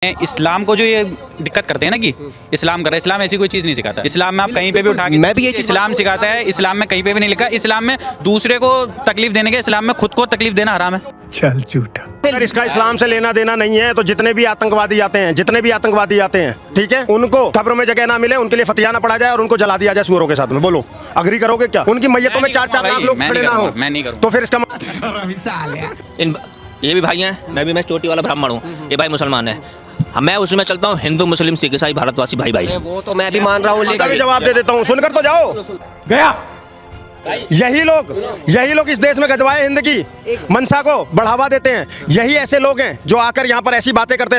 इस्लाम को जो ये दिक्कत करते हैं ना कि इस्लाम कर रहा है, इस्लाम ऐसी कोई चीज़ नहीं सिखाता। इस्लाम में आप कहीं पे भी उठा के, मैं भी ये चीज़ इस्लाम सिखाता है, इस्लाम में कहीं पे भी नहीं लिखा। इस्लाम में दूसरे को तकलीफ देने के, इस्लाम में खुद को तकलीफ देना हराम है। चल झूठा। अगर इसका इस्लाम से लेना देना नहीं है तो जितने भी आतंकवादी आते हैं ठीक है, उनको कब्र में जगह ना मिले, उनके लिए फतिया ना पड़ा जाए और उनको जला दिया जाए सूअरों के साथ में। बोलो अग्री करोगे क्या? उनकी मैयतों में 4-4 लाख लोग खड़े ना हो, मैं नहीं करूँगा। तो फिर इसका ये भी भाई हैं, मैं भी मैं चोटी वाला ब्राह्मण हूँ, ये भाई मुसलमान है। मैं उसमें चलता हूँ हिंदू मुस्लिम सिख ईसाई भारतवासी भाई भाई। वो तो मैं भी मान रहा हूँ, लेकिन जवाब दे देता हूँ, सुनकर तो जाओ। गया यही लोग इस देश में गजवाए हिंद की मंशा को बढ़ावा देते हैं। यही ऐसे लोग हैं जो आकर यहाँ पर ऐसी बातें करते हैं।